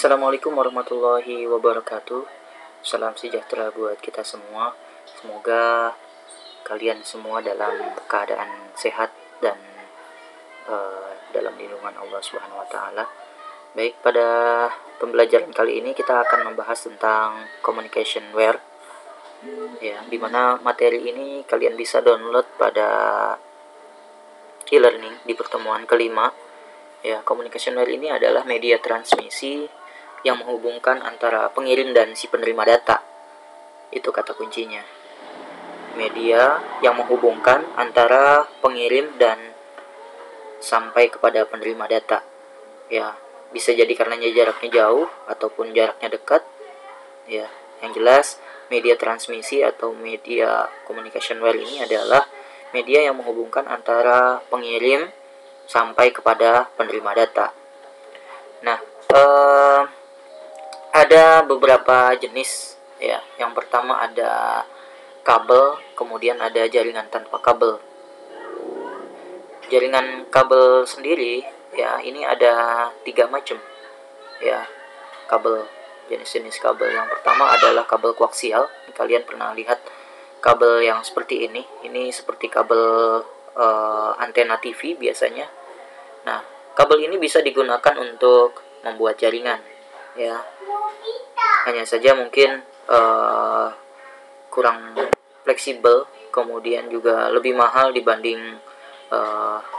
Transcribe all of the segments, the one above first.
Assalamualaikum warahmatullahi wabarakatuh. Salam sejahtera buat kita semua. Semoga kalian semua dalam keadaan sehat dan dalam lindungan Allah Subhanahu wa taala. Baik, pada pembelajaran kali ini kita akan membahas tentang communicationware. Ya, dimana materi ini kalian bisa download pada e-learning di pertemuan kelima. Ya, communicationware ini adalah media transmisi yang menghubungkan antara pengirim dan si penerima data. Itu kata kuncinya. Media yang menghubungkan antara pengirim dan sampai kepada penerima data. Ya, bisa jadi karena jaraknya jauh ataupun jaraknya dekat. Ya, yang jelas media transmisi atau media communicationware ini adalah media yang menghubungkan antara pengirim sampai kepada penerima data. Nah, ada beberapa jenis ya. Yang pertama ada kabel, kemudian ada jaringan tanpa kabel. Jaringan kabel sendiri ya, ini ada 3 macam ya kabel, jenis-jenis kabel. Yang pertama adalah kabel koaksial. Kalian pernah lihat kabel yang seperti ini seperti kabel antena TV biasanya. Nah, kabel ini bisa digunakan untuk membuat jaringan ya. Hanya saja mungkin kurang fleksibel, kemudian juga lebih mahal dibanding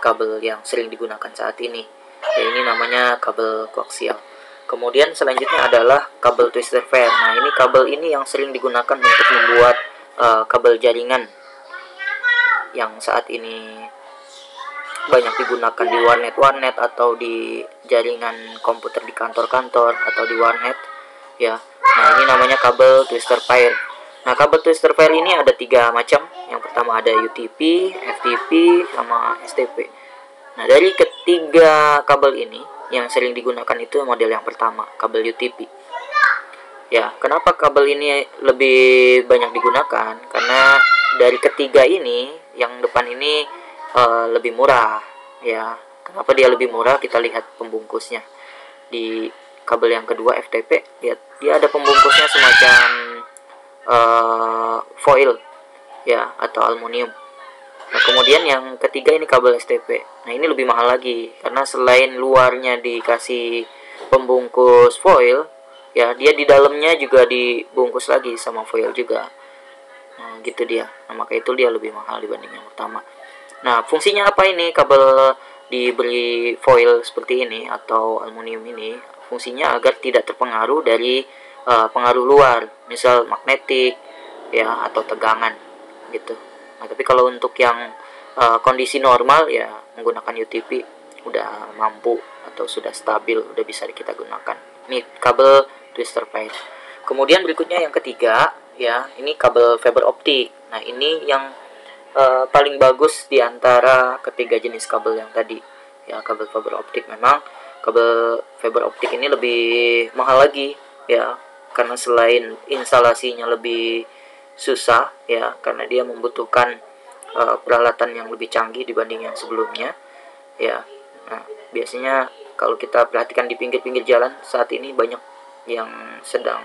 kabel yang sering digunakan saat ini. Ya, ini namanya kabel koaksial. Kemudian selanjutnya adalah kabel twister pair. Nah, ini kabel ini yang sering digunakan untuk membuat kabel jaringan yang saat ini banyak digunakan di warnet atau di jaringan komputer di kantor-kantor atau di warnet ya. Nah, ini namanya kabel twister pair. Nah, kabel twister pair ini ada 3 macam. Yang pertama ada UTP, FTP, sama STP. Nah, dari ketiga kabel ini yang sering digunakan itu model yang pertama, kabel UTP. Ya, kenapa kabel ini lebih banyak digunakan? Karena dari ketiga ini, yang depan ini lebih murah ya. Kenapa dia lebih murah? Kita lihat pembungkusnya. Di kabel yang kedua FTP, lihat dia ada pembungkusnya semacam foil ya atau aluminium. Nah, kemudian yang ketiga ini kabel STP. Nah, ini lebih mahal lagi karena selain luarnya dikasih pembungkus foil ya, dia di dalamnya juga dibungkus lagi sama foil juga. Nah, gitu dia. Nah, maka itu dia lebih mahal dibanding yang pertama. Nah, fungsinya apa ini kabel diberi foil seperti ini atau aluminium ini? Fungsinya agar tidak terpengaruh dari pengaruh luar, misal magnetik ya atau tegangan gitu. Nah, tapi kalau untuk yang kondisi normal ya menggunakan UTP udah mampu atau sudah stabil, udah bisa kita gunakan. Ini kabel twister pair. Kemudian berikutnya yang ketiga ya, ini kabel fiber optik. Nah, ini yang paling bagus di antara ketiga jenis kabel yang tadi ya. Kabel fiber optik, memang kabel fiber optik ini lebih mahal lagi ya, karena selain instalasinya lebih susah ya, karena dia membutuhkan peralatan yang lebih canggih dibanding yang sebelumnya ya. Nah, biasanya kalau kita perhatikan di pinggir-pinggir jalan saat ini banyak yang sedang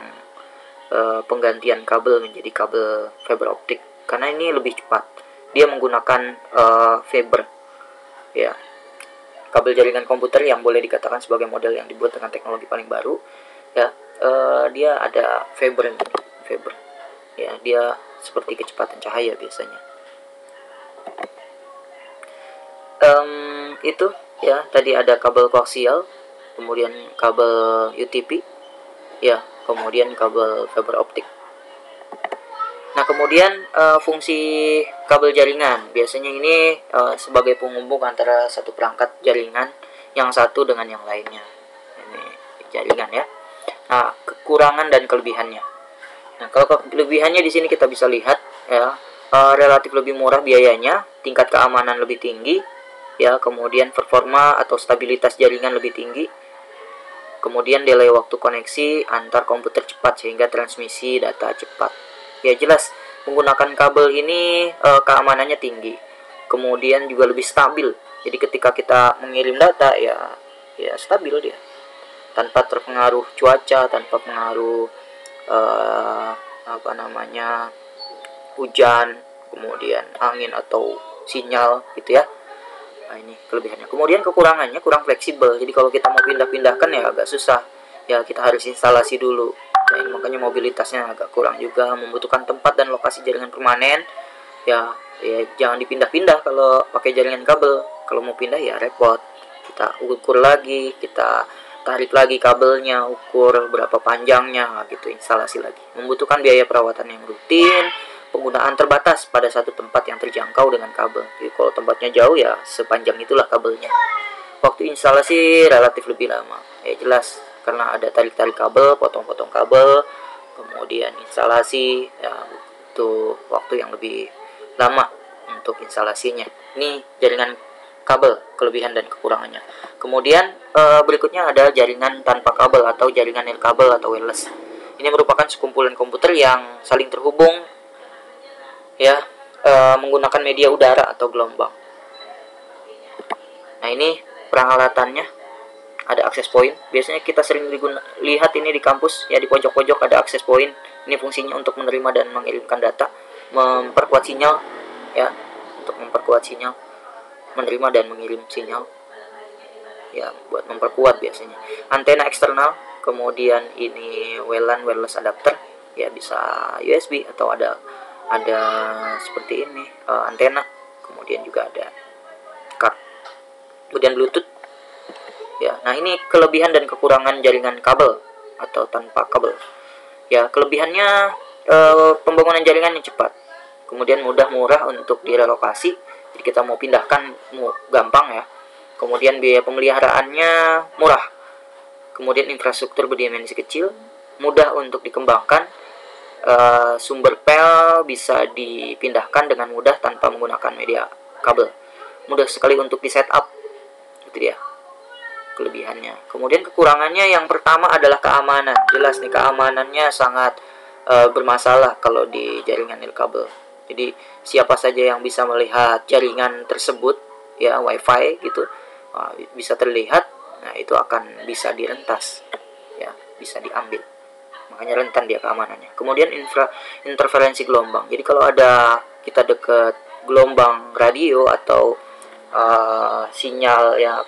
penggantian kabel menjadi kabel fiber optik karena ini lebih cepat. Dia menggunakan fiber ya, kabel jaringan komputer yang boleh dikatakan sebagai model yang dibuat dengan teknologi paling baru ya. Dia ada fiber ya, dia seperti kecepatan cahaya biasanya. Itu ya, tadi ada kabel koaksial, kemudian kabel UTP ya, kemudian kabel fiber optik. Nah, kemudian fungsi kabel jaringan biasanya ini sebagai penghubung antara satu perangkat jaringan yang satu dengan yang lainnya. Ini jaringan ya. Nah, kekurangan dan kelebihannya. Nah, kalau kelebihannya di sini kita bisa lihat ya, relatif lebih murah biayanya, tingkat keamanan lebih tinggi ya, kemudian performa atau stabilitas jaringan lebih tinggi, kemudian delay waktu koneksi antar komputer cepat sehingga transmisi data cepat. Ya, jelas menggunakan kabel ini keamanannya tinggi, kemudian juga lebih stabil. Jadi ketika kita mengirim data ya stabil dia tanpa terpengaruh cuaca, tanpa pengaruh hujan, kemudian angin atau sinyal gitu ya. Nah, ini kelebihannya. Kemudian kekurangannya kurang fleksibel. Jadi kalau kita mau pindah-pindahkan ya agak susah. Ya kita harus instalasi dulu. Nah, ini makanya mobilitasnya agak kurang juga, membutuhkan tempat dan lokasi jaringan permanen. Ya jangan dipindah-pindah kalau pakai jaringan kabel. Kalau mau pindah ya repot. Kita ukur lagi, kita tarik lagi kabelnya, ukur berapa panjangnya gitu, instalasi lagi. Membutuhkan biaya perawatan yang rutin, penggunaan terbatas pada satu tempat yang terjangkau dengan kabel. Jadi kalau tempatnya jauh ya sepanjang itulah kabelnya. Waktu instalasi relatif lebih lama. Ya jelas karena ada tarik-tarik kabel, potong-potong kabel, kemudian instalasi ya itu waktu yang lebih lama untuk instalasinya. Ini jaringan kabel, kelebihan dan kekurangannya. Kemudian berikutnya ada jaringan tanpa kabel atau jaringan nirkabel atau wireless. Ini merupakan sekumpulan komputer yang saling terhubung ya menggunakan media udara atau gelombang. Nah, ini peralatannya, ada access point. Biasanya kita sering lihat ini di kampus ya, di pojok-pojok ada access point. Ini fungsinya untuk menerima dan mengirimkan data, memperkuat sinyal ya, untuk memperkuat sinyal, menerima dan mengirim sinyal ya, buat memperkuat biasanya. Antena eksternal, kemudian ini WLAN wireless adapter ya, bisa USB atau ada seperti ini antena, kemudian juga ada card, kemudian Bluetooth ya. Nah, ini kelebihan dan kekurangan jaringan kabel atau tanpa kabel ya. Kelebihannya pembangunan jaringan yang cepat, kemudian mudah, murah untuk direlokasi, jadi kita mau pindahkan gampang ya. Kemudian biaya pemeliharaannya murah, kemudian infrastruktur berdimensi kecil, mudah untuk dikembangkan. Sumber pel bisa dipindahkan dengan mudah tanpa menggunakan media kabel, mudah sekali untuk di setup. Itu dia kelebihannya. Kemudian kekurangannya yang pertama adalah keamanan. Jelas nih, keamanannya sangat bermasalah kalau di jaringan nirkabel. Jadi siapa saja yang bisa melihat jaringan tersebut ya, wifi gitu, bisa terlihat, nah itu akan bisa direntas ya, bisa diambil, makanya rentan dia keamanannya. Kemudian interferensi gelombang. Jadi kalau ada kita dekat gelombang radio atau sinyal yang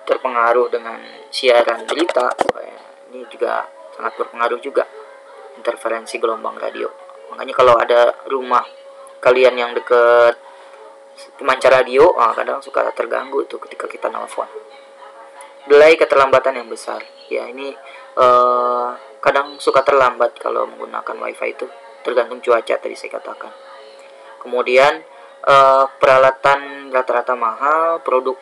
terpengaruh dengan siaran berita, ini juga sangat berpengaruh juga, interferensi gelombang radio. Makanya kalau ada rumah kalian yang dekat pemancar radio, kadang suka terganggu tuh ketika kita nelfon. Delay, keterlambatan yang besar ya, ini kadang suka terlambat kalau menggunakan wifi itu, tergantung cuaca tadi saya katakan. Kemudian peralatan rata-rata mahal, produk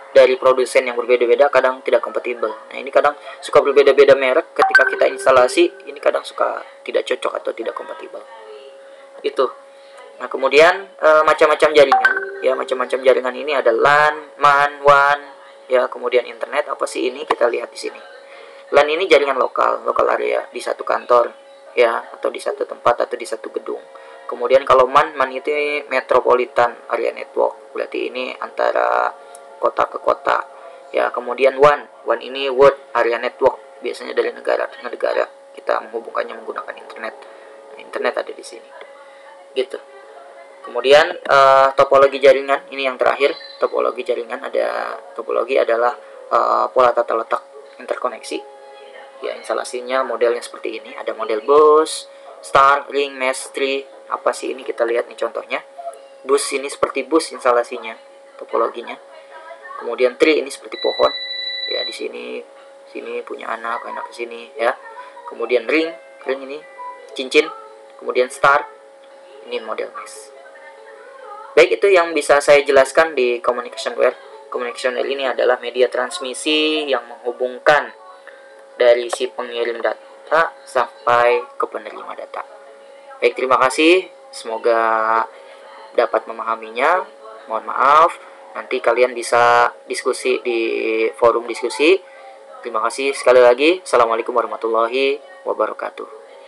dari produsen yang berbeda-beda kadang tidak kompatibel. Nah, ini kadang suka berbeda-beda merek, ketika kita instalasi ini kadang suka tidak cocok atau tidak kompatibel itu. Nah, kemudian macam-macam jaringan ya, macam-macam jaringan ini ada LAN, MAN, WAN ya, kemudian internet. Apa sih ini? Kita lihat di sini. LAN ini jaringan lokal area di satu kantor ya, atau di satu tempat atau di satu gedung. Kemudian kalau MAN itu metropolitan area network, berarti ini antara kota ke kota ya. Kemudian WAN ini world area network, biasanya dari negara ke negara kita menghubungkannya menggunakan internet. Nah, internet ada di sini gitu. Kemudian topologi jaringan, ini yang terakhir. Topologi jaringan topologi adalah pola tata letak interkoneksi ya. Instalasinya modelnya seperti ini, ada model bus, star, ring, mesh, tree. Apa sih ini? Kita lihat nih contohnya. Bus ini seperti bus instalasinya, topologinya. Kemudian tree ini seperti pohon ya, di sini punya anak ke sini ya. Kemudian ring ini cincin. Kemudian star, ini model mesh. Baik, itu yang bisa saya jelaskan di communication wire. Communication wire ini adalah media transmisi yang menghubungkan dari si pengirim data sampai ke penerima data. Baik, terima kasih. Semoga dapat memahaminya. Mohon maaf, nanti kalian bisa diskusi di forum diskusi. Terima kasih sekali lagi. Assalamualaikum warahmatullahi wabarakatuh.